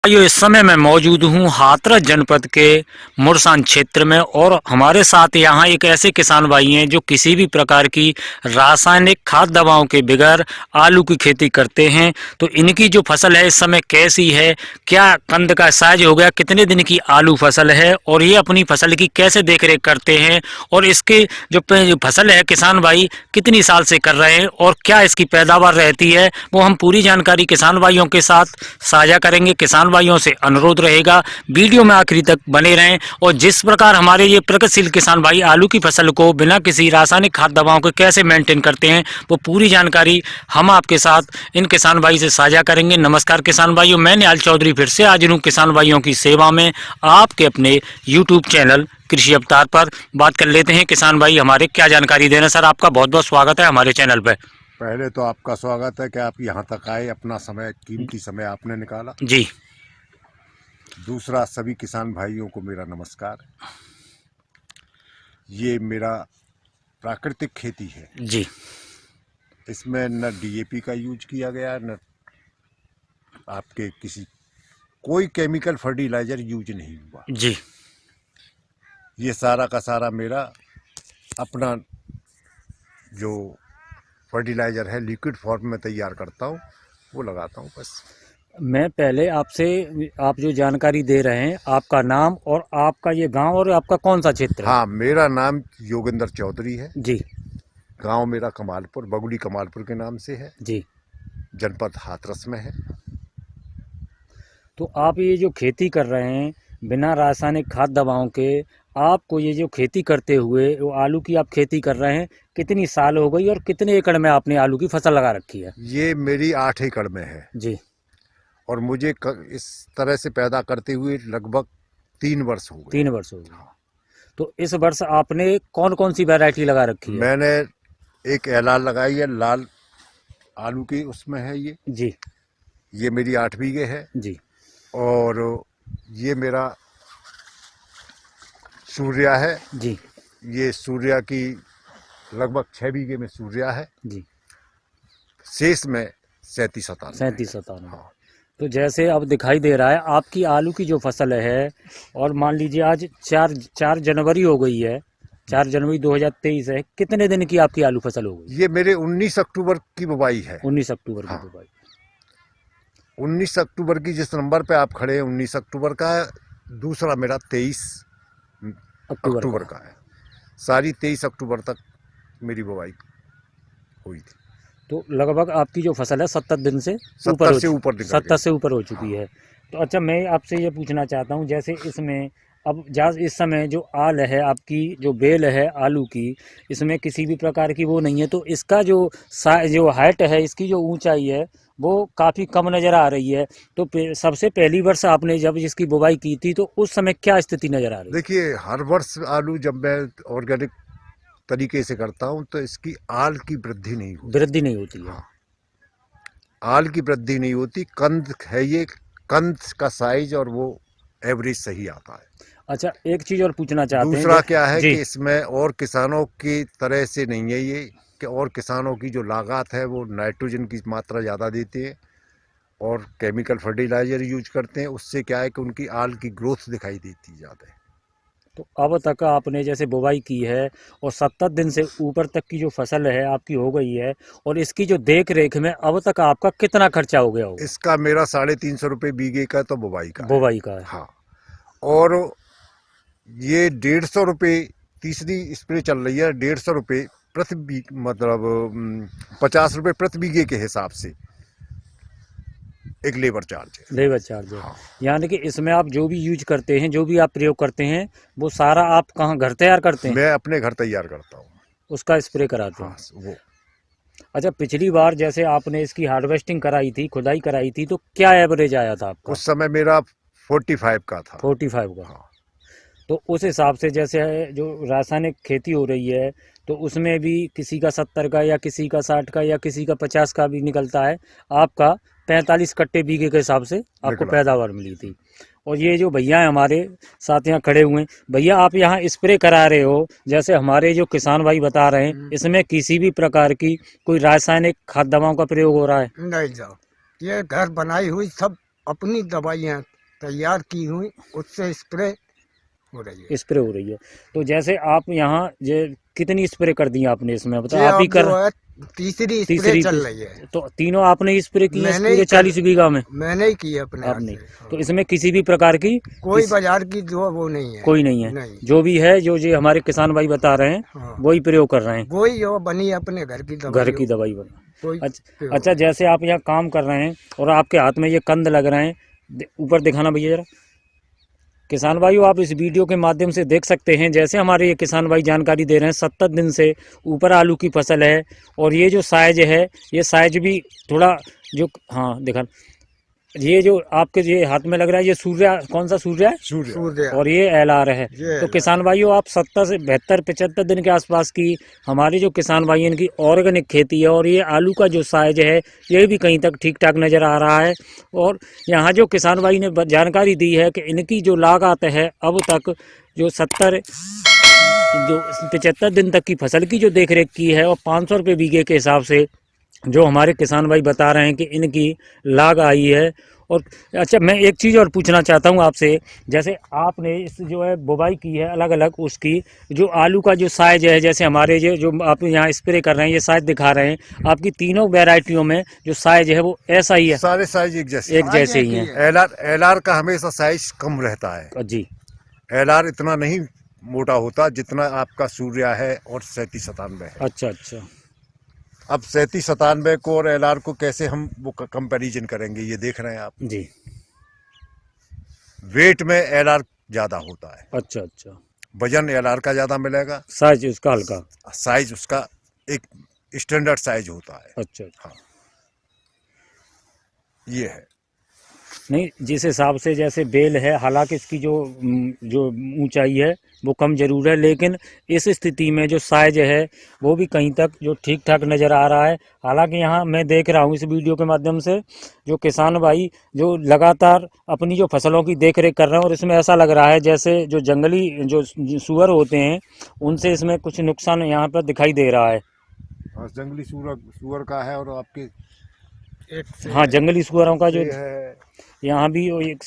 भाइयों, इस समय मैं मौजूद हूँ हाथरस जनपद के मुरसान क्षेत्र में और हमारे साथ यहाँ एक ऐसे किसान भाई हैं जो किसी भी प्रकार की रासायनिक खाद दवाओं के बगैर आलू की खेती करते हैं। तो इनकी जो फसल है इस समय कैसी है, क्या कंद का साइज हो गया, कितने दिन की आलू फसल है और ये अपनी फसल की कैसे देखरेख करते हैं और इसके जो फसल है किसान भाई कितनी साल से कर रहे हैं और क्या इसकी पैदावार रहती है, वो हम पूरी जानकारी किसान भाइयों के साथ साझा करेंगे। किसान भाइयों से अनुरोध रहेगा वीडियो में आखिरी तक बने रहें और जिस प्रकार हमारे ये प्रगतिशील किसान भाई आलू की फसल को बिना किसी रासायनिक खाद दवाओं के कैसे मेंटेन करते हैं वो पूरी जानकारी हम आपके साथ इन किसान भाई से साझा करेंगे। नमस्कार किसान भाइयों, मैं निहाल चौधरी फिर से हाजिर हूँ किसान भाइयों की सेवा में आपके अपने यूट्यूब चैनल कृषि अवतार पर। बात कर लेते हैं किसान भाई हमारे क्या जानकारी देना। सर आपका बहुत बहुत स्वागत है हमारे चैनल पर। पहले तो आपका स्वागत है कि आप यहाँ तक आए, अपना समय कीमती समय आपने निकाला जी। दूसरा, सभी किसान भाइयों को मेरा नमस्कार। ये मेरा प्राकृतिक खेती है जी। इसमें न डीएपी का यूज किया गया, न आपके कोई केमिकल फर्टिलाइजर यूज नहीं हुआ जी। ये सारा का सारा मेरा अपना जो फर्टिलाइजर है लिक्विड फॉर्म में तैयार करता हूँ, वो लगाता हूँ बस। मैं पहले आपसे आप जो जानकारी दे रहे हैं आपका नाम और आपका ये गांव और आपका कौन सा क्षेत्र है? हाँ, मेरा नाम योगेंद्र चौधरी है जी। गांव मेरा कमालपुर, बगुड़ी कमालपुर के नाम से है जी। जनपद हाथरस में है। तो आप ये जो खेती कर रहे हैं बिना रासायनिक खाद दवाओं के, आपको ये जो खेती करते हुए वो आलू की आप खेती कर रहे हैं कितनी साल हो गई और कितने एकड़ में आपने आलू की फसल लगा रखी है? ये मेरी 8 एकड़ में है जी। और मुझे इस तरह से पैदा करते हुए लगभग 3 वर्ष हो गए। 3 वर्ष हो गए। तो इस वर्ष आपने कौन कौन सी वैरायटी लगा रखी है? मैंने एक एलाल लगाई है, लाल आलू की उसमें है ये। जी। ये मेरी 8 बीघे है जी। और ये मेरा सूर्या है जी। ये सूर्या की लगभग 6 बीघे में सूर्या है जी। शेष में 37-57। हाँ। तो जैसे अब दिखाई दे रहा है आपकी आलू की जो फसल है और मान लीजिए आज 4 जनवरी हो गई है, 4 जनवरी 2023 है, कितने दिन की आपकी आलू फसल हो गई? ये मेरे 19 अक्टूबर की बुवाई है। 19 अक्टूबर की हाँ। बुवाई। 19 अक्टूबर की जिस नंबर पे आप खड़े हैं 19 अक्टूबर का है, दूसरा मेरा 23 अक्टूबर का है। सारी 23 अक्टूबर तक मेरी बुवाई हुई थी। तो लगभग आपकी जो फसल है 70 दिन से 70 से ऊपर 70 से ऊपर हो चुकी है। तो अच्छा, मैं आपसे ये पूछना चाहता हूँ जैसे इसमें अब इस समय जो आल है आपकी जो बेल है आलू की, इसमें किसी भी प्रकार की वो नहीं है, तो इसका जो हाइट है, इसकी जो ऊंचाई है वो काफ़ी कम नज़र आ रही है। तो सबसे पहली वर्ष आपने जब इसकी बुवाई की थी तो उस समय क्या स्थिति नज़र आ रही है? देखिए, हर वर्ष आलू जब मैं ऑर्गेनिक तरीके से करता हूँ तो इसकी आल की वृद्धि नहीं होती। है। हाँ, आल की वृद्धि नहीं होती। कंद है, ये कंद का साइज और वो एवरेज सही आता है। अच्छा, एक चीज़ और पूछना चाहते हैं। दूसरा क्या है कि इसमें और किसानों की तरह से नहीं है ये कि और किसानों की जो लागत है वो नाइट्रोजन की मात्रा ज़्यादा देते हैं और केमिकल फर्टिलाइजर यूज करते हैं। उससे क्या है कि उनकी आल की ग्रोथ दिखाई देती ज़्यादा है। तो अब तक आपने जैसे बुवाई की है और 70 दिन से ऊपर तक की जो फसल है आपकी हो गई है और इसकी जो देख रेख में अब तक आपका कितना खर्चा हो गया होगा? इसका मेरा 350 रुपये बीघे का तो बुवाई का है। हाँ, और ये 150 रुपये तीसरी स्प्रे चल रही है, 150 रुपये प्रति मतलब 50 रुपये प्रति बीघे के हिसाब से एक लेबर चार्ज है। हाँ। यानी कि इसमें आप जो भी यूज करते हैं, जो भी आप प्रयोग करते हैं, वो सारा आप कहाँ घर तैयार करते हैं? मैं अपने घर तैयार करता हूँ, उसका स्प्रे कराते हैं। हाँ, वो। अच्छा, पिछली बार जैसे आपने इसकी हार्वेस्टिंग कराई थी, खुदाई कराई थी, तो क्या एवरेज आया था आपका? उस समय मेरा 45 का था। 45 का। हाँ। तो उस हिसाब से जैसे जो रासायनिक खेती हो रही है तो उसमें भी किसी का 70 का या किसी का 60 का या किसी का 50 का भी निकलता है। आपका 45 कट्टे बीघे के हिसाब से आपको पैदावार मिली थी। और ये जो भैया हैं हमारे साथ यहाँ खड़े हुए हैं, भैया आप यहाँ स्प्रे करा रहे हो, जैसे हमारे जो किसान भाई बता रहे हैं, इसमें किसी भी प्रकार की कोई रासायनिक खाद दवाओं का प्रयोग हो रहा है? नहीं साहब, ये घर बनाई हुई सब अपनी दवाइयाँ तैयार की हुई उससे स्प्रे हो रही है। स्प्रे हो रही है। तो जैसे आप यहाँ कितनी स्प्रे कर दी आपने इसमें, बता ये आप ही अब कर जो है तीसरी स्प्रे चल रही है। तो तीनों आपने स्प्रे की है मैंने पूरे ही 40 बीघा में? मैंने ही की है अपने हाथ आपने। से। हाँ। तो इसमें किसी भी प्रकार की कोई बाजार की जो वो नहीं है। कोई नहीं है? नहीं। जो भी है जो हमारे किसान भाई बता रहे हैं हाँ। वही प्रयोग कर रहे हैं, वही जो बनी अपने घर की दवाई। घर की दवाई बनी। कोई अच्छा, जैसे आप यहाँ काम कर रहे हैं और आपके हाथ में ये कंद लग रहे हैं, ऊपर दिखाना भैया जरा। किसान भाइयों, आप इस वीडियो के माध्यम से देख सकते हैं, जैसे हमारे ये किसान भाई जानकारी दे रहे हैं, 70 दिन से ऊपर आलू की फसल है। और ये जो साइज है, ये साइज भी थोड़ा जो, हाँ दिखा, ये जो आपके ये हाथ में लग रहा है, ये सूर्य, कौन सा सूर्य है? सूर्य। और ये एलआर है। तो किसान भाइयों, आप 70 से 72 75 दिन के आसपास की हमारे जो किसान भाई इनकी ऑर्गेनिक खेती है, और ये आलू का जो साइज है ये भी कहीं तक ठीक ठाक नज़र आ रहा है। और यहाँ जो किसान भाई ने जानकारी दी है कि इनकी जो लागत है अब तक जो 75 दिन तक की फसल की जो देख रेख की है, और 500 रुपये बीघे के हिसाब से जो हमारे किसान भाई बता रहे हैं कि इनकी लाग आई है। और अच्छा, मैं एक चीज़ और पूछना चाहता हूं आपसे, जैसे आपने इस जो है बुवाई की है अलग अलग, उसकी जो आलू का जो साइज है, जैसे हमारे ये जो आप यहाँ स्प्रे कर रहे हैं, ये साइज दिखा रहे हैं, आपकी तीनों वैरायटियों में जो साइज है वो ऐसा ही है? सारे साइज एक जैसे ही हैं। एलआर का हमेशा साइज कम रहता है जी। एलआर इतना नहीं मोटा होता जितना आपका सूर्य है और 3797 है। अच्छा अच्छा। अब 3797 को और एलआर को कैसे हम वो कंपैरिजन करेंगे, ये देख रहे हैं आप जी। वेट में एलआर ज्यादा होता है। अच्छा अच्छा। वजन एलआर का ज्यादा मिलेगा, साइज उसका हल्का, साइज उसका एक स्टैंडर्ड साइज होता है। अच्छा। हाँ, ये है। नहीं, जिस हिसाब से जैसे बेल है, हालांकि इसकी जो ऊंचाई है वो कम जरूर है, लेकिन इस स्थिति में जो साइज है वो भी कहीं तक जो ठीक ठाक नज़र आ रहा है। हालांकि यहाँ मैं देख रहा हूँ इस वीडियो के माध्यम से जो किसान भाई जो लगातार अपनी जो फसलों की देख रेख कर रहे हैं, और इसमें ऐसा लग रहा है जैसे जो जंगली जो सूअर होते हैं उनसे इसमें कुछ नुकसान यहाँ पर दिखाई दे रहा है। जंगली सूअर का है, और आपके हाँ, जंगली सूअरों का जो यहाँ भी एक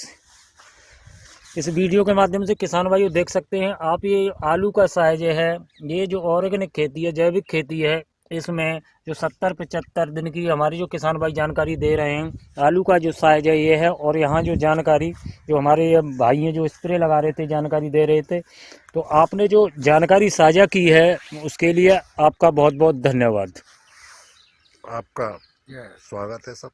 इस वीडियो के माध्यम से किसान भाई देख सकते हैं आप, ये आलू का साइज है। ये जो ऑर्गेनिक खेती है, जैविक खेती है, इसमें जो 70-75 दिन की हमारी जो किसान भाई जानकारी दे रहे हैं, आलू का जो साइज है ये है। और यहाँ जो जानकारी जो हमारे भाई हैं जो स्प्रे लगा रहे थे, जानकारी दे रहे थे, तो आपने जो जानकारी साझा की है उसके लिए आपका बहुत बहुत धन्यवाद। आपका स्वागत है सब।